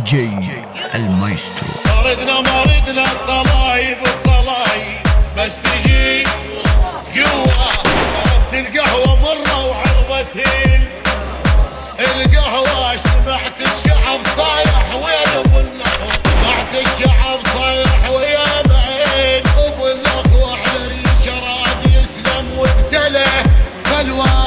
جي المايسترو. ما ردنا الطلايب بس تجي جوا. عرفت القهوة مرة وعرفتين القهوة. سمعت الشعب صايح وين ابو النخوة. سمعت الشعب صايح ويا بعين ابو النخوة. على ريش راد يسلم وابتله فالوالد